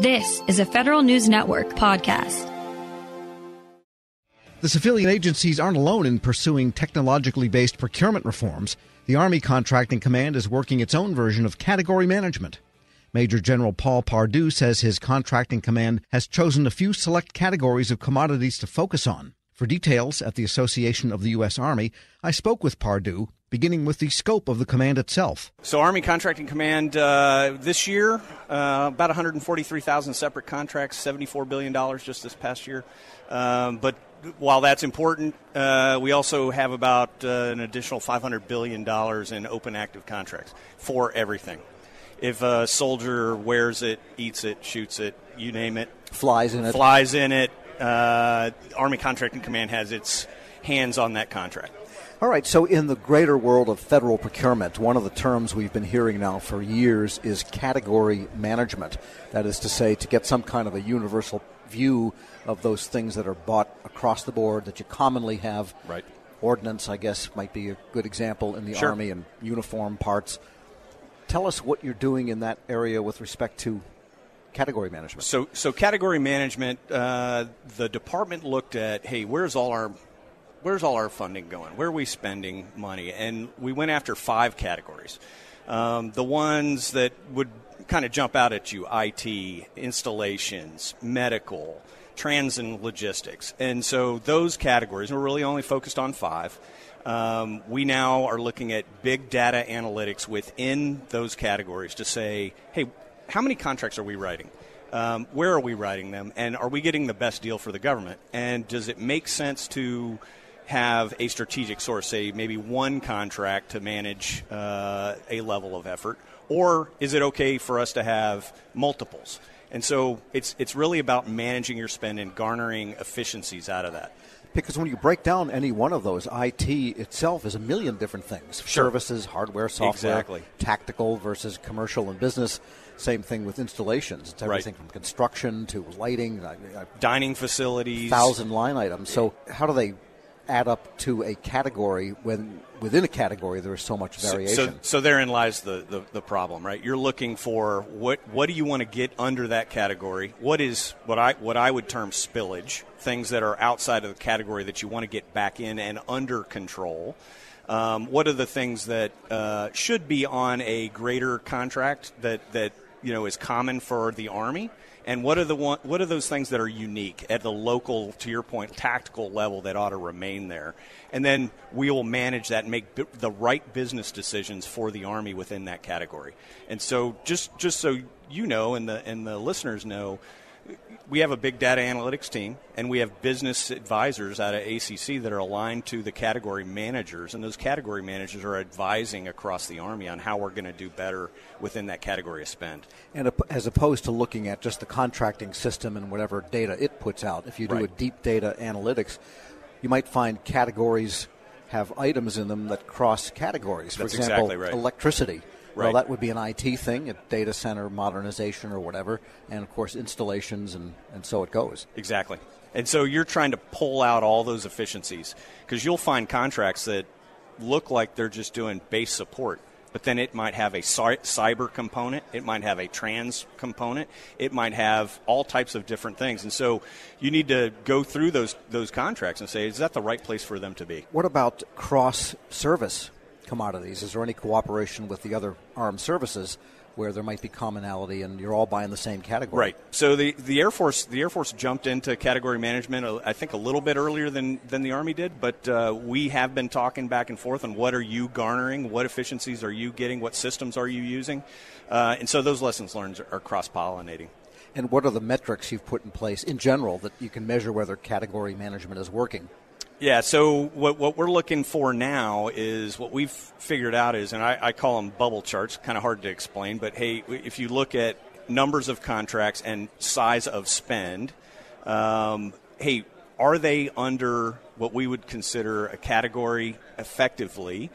This is a Federal News Network podcast. The civilian agencies aren't alone in pursuing technologically based procurement reforms. The Army Contracting Command is working its own version of category management. Major General Paul Pardew says his contracting command has chosen a few select categories of commodities to focus on. For details at the Association of the U.S. Army, I spoke with Pardew, beginning with the scope of the command itself. So Army Contracting Command this year, about 143,000 separate contracts, $74 billion just this past year. But while that's important, we also have about an additional $500 billion in open active contracts for everything. If a soldier wears it, eats it, shoots it, you name it. Flies in it. Army Contracting Command has its hands on that contract. All right, so in the greater world of federal procurement, one of the terms we've been hearing now for years is category management. That is to say, to get some kind of a universal view of those things that are bought across the board that you commonly have. Right. Ordnance, I guess, might be a good example in the Sure. Army, and uniform parts. Tell us what you're doing in that area with respect to category management. So category management, the department looked at, hey, where's all our funding going? Where are we spending money? And we went after 5 categories. The ones that would kind of jump out at you: IT, installations, medical, trans and logistics. And so those categories, we're really only focused on 5. We now are looking at big data analytics within those categories to say, hey, how many contracts are we writing? Where are we writing them? And are we getting the best deal for the government? And does it make sense to have a strategic source, say maybe one contract to manage a level of effort? Or is it okay for us to have multiples? And so it's really about managing your spend and garnering efficiencies out of that. Because when you break down any one of those, IT itself is a million different things. Sure. Services, hardware, software, Exactly. Tactical versus commercial and business. Same thing with installations. It's everything from construction to lighting. Dining facilities. 1,000 line items. So how do they add up to a category when within a category there is so much variation? So therein lies the problem, right? You're looking for what do you want to get under that category? What is what I would term spillage, things that are outside of the category that you want to get back in and under control. What are the things that should be on a greater contract that is common for the Army? And what are those things that are unique at the local, to your point, tactical level that ought to remain there? And then we will manage that and make the right business decisions for the Army within that category. And so just so you know and the listeners know, we have a big data analytics team, and we have business advisors out of ACC that are aligned to the category managers, and those category managers are advising across the Army on how we're going to do better within that category of spend. And as opposed to looking at just the contracting system and whatever data it puts out, if you do Right. a deep data analytics, you might find categories have items in them that cross categories. For That's example, exactly right. electricity. Right. Well, that would be an IT thing, a data center modernization or whatever, and, of course, installations, and so it goes. Exactly. And so you're trying to pull out all those efficiencies, because you'll find contracts that look like they're just doing base support, but then it might have a cyber component, it might have a trans component, it might have all types of different things. And so you need to go through those contracts and say, is that the right place for them to be? What about cross-service commodities? Is there any cooperation with the other armed services where there might be commonality and you're all buying the same category? Right. So the Air Force jumped into category management, I think, a little bit earlier than the Army did, but we have been talking back and forth on what are you garnering, what efficiencies are you getting, what systems are you using, and so those lessons learned are cross-pollinating. And what are the metrics you've put in place in general that you can measure whether category management is working? Yeah, so what we're looking for now is what we've figured out is, and I call them bubble charts, kind of hard to explain, but hey, if you look at numbers of contracts and size of spend, hey, are they under what we would consider a category effectively?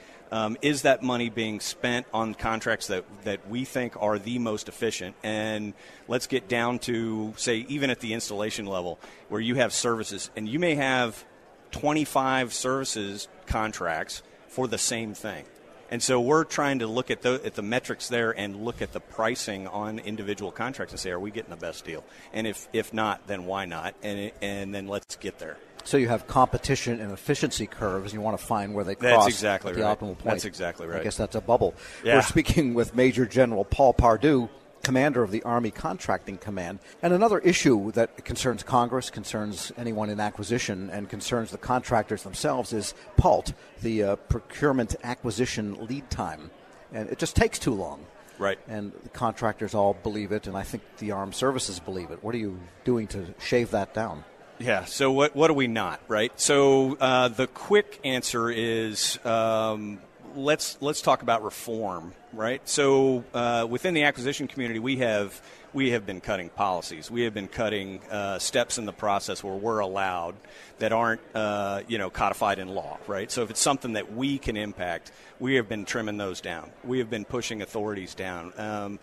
Is that money being spent on contracts that we think are the most efficient? And let's get down to, say, even at the installation level, where you have services, and you may have 25 services contracts for the same thing. And so we're trying to look at the metrics there and look at the pricing on individual contracts and say, are we getting the best deal? And if not, then why not? And then let's get there. So you have competition and efficiency curves, and you want to find where they cross That's exactly at the right. optimal point. That's exactly right. I guess that's a bubble. Yeah. We're speaking with Major General Paul Pardew, Commander of the Army Contracting Command. And another issue that concerns Congress, concerns anyone in acquisition, and concerns the contractors themselves is PALT, the procurement acquisition lead time. And it just takes too long. Right. And the contractors all believe it, and I think the armed services believe it. What are you doing to shave that down? Yeah, so what are we not, right? So the quick answer is let's talk about reform, right? So within the acquisition community, we have been cutting policies. We have been cutting steps in the process where we're allowed that aren't codified in law, right? So if it's something that we can impact, we have been trimming those down. We have been pushing authorities down.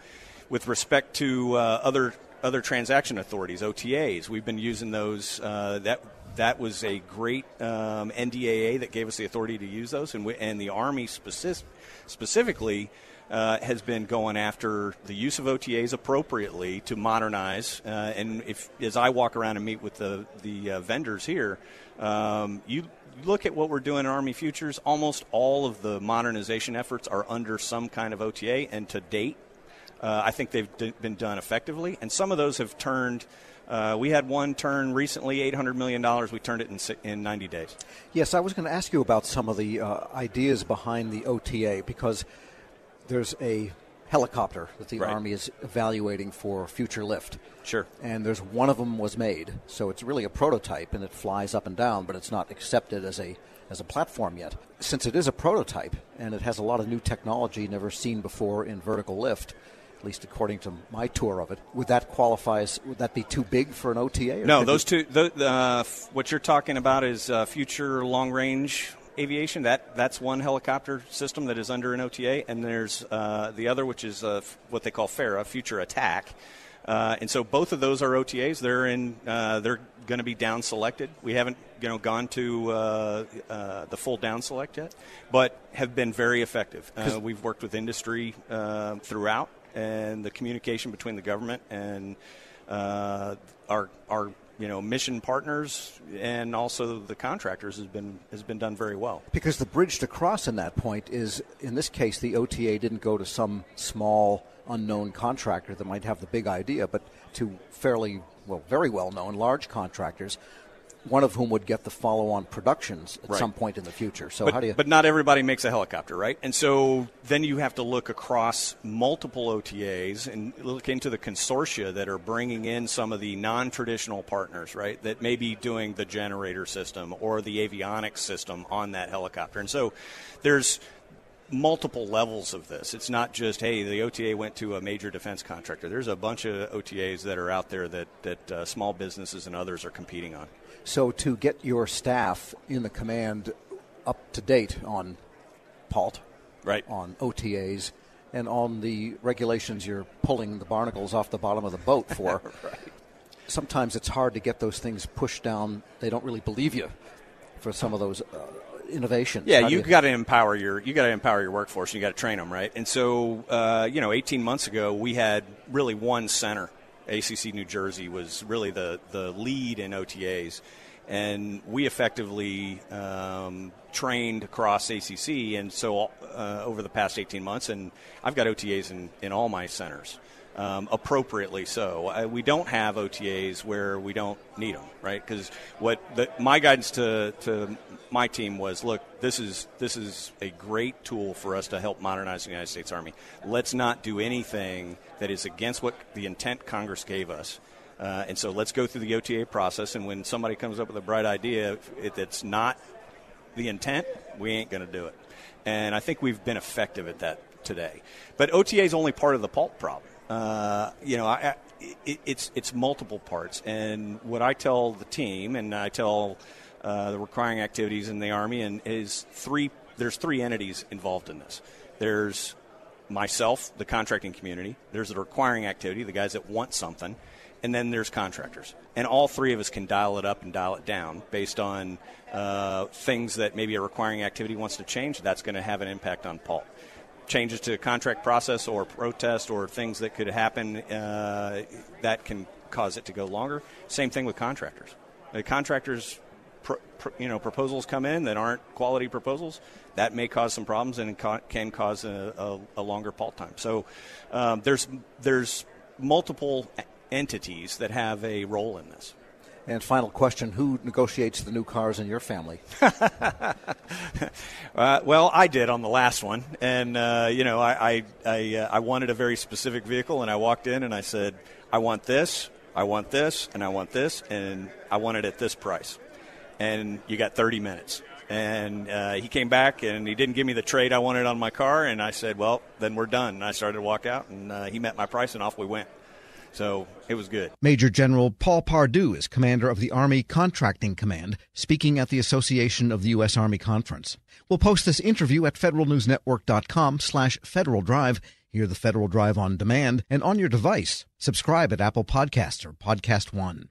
With respect to other transaction authorities, OTAs, we've been using those. That was a great NDAA that gave us the authority to use those, and the Army specifically has been going after the use of OTAs appropriately to modernize. And as I walk around and meet with the vendors here, you look at what we're doing in Army Futures, almost all of the modernization efforts are under some kind of OTA, and to date, I think they've been done effectively, and some of those have turned. We had one turn recently, $800 million. We turned it in 90 days. Yes, I was going to ask you about some of the ideas behind the OTA, because there's a helicopter that the Army is evaluating for future lift. Sure. And there's one of them was made, so it's really a prototype, and it flies up and down, but it's not accepted as a platform yet. Since it is a prototype, and it has a lot of new technology never seen before in vertical lift, at least according to my tour of it, would that be too big for an OTA? No, those two. What you're talking about is future long-range aviation. That's one helicopter system that is under an OTA, and there's the other, which is what they call FARA, Future Attack. And so both of those are OTAs. They're going to be down selected. We haven't gone to the full down select yet, but have been very effective. We've worked with industry throughout, and the communication between the government and our mission partners and also the contractors has been done very well. Because the bridge to cross in that point is, in this case, the OTA didn't go to some small unknown contractor that might have the big idea, but to very well-known large contractors, one of whom would get the follow-on productions at some point in the future. So But not everybody makes a helicopter, right? And so then you have to look across multiple OTAs and look into the consortia that are bringing in some of the non-traditional partners, right, that may be doing the generator system or the avionics system on that helicopter. And so there's multiple levels of this. It's not just, hey, the OTA went to a major defense contractor. There's a bunch of OTAs that are out there that small businesses and others are competing on. So to get your staff in the command up to date on PALT, on OTAs, and on the regulations you're pulling the barnacles off the bottom of the boat for, sometimes it's hard to get those things pushed down. They don't really believe you for some of those innovations. Yeah, you got to empower your workforce. You got to train them, right? And so 18 months ago we had really one center. ACC New Jersey was really the lead in OTAs, and we effectively trained across ACC, and so over the past 18 months, and I've got OTAs in all my centers, appropriately so. We don't have OTAs where we don't need them, right? Because my guidance to my team was, look, this is a great tool for us to help modernize the United States Army. Let's not do anything that is against what the intent Congress gave us. And so let's go through the OTA process, and when somebody comes up with a bright idea that's not the intent, we ain't going to do it. And I think we've been effective at that today. But OTA is only part of the PALT problem. It's multiple parts. And what I tell the team, and I tell the requiring activities in the Army, and there's three entities involved in this. There's myself, the contracting community. There's the requiring activity, the guys that want something. and then there's contractors. And all three of us can dial it up and dial it down based on things that maybe a requiring activity wants to change. That's going to have an impact on pulp. Changes to contract process or protest or things that could happen that can cause it to go longer. Same thing with contractors. The contractors, proposals come in that aren't quality proposals. That may cause some problems and can cause a longer pulp time. So there's multiple entities that have a role in this. And final question, who negotiates the new cars in your family? Well, I did on the last one. And, I wanted a very specific vehicle, and I walked in and I said, I want this, I want this, and I want this, and I want it at this price. And you got 30 minutes. And he came back, and he didn't give me the trade I wanted on my car, and I said, well, then we're done. And I started to walk out, and he met my price, and off we went. So it was good. Major General Paul Pardew is commander of the Army Contracting Command, speaking at the Association of the U.S. Army Conference. We'll post this interview at federalnewsnetwork.com/Federal Drive. Hear the Federal Drive on demand and on your device. Subscribe at Apple Podcasts or Podcast One.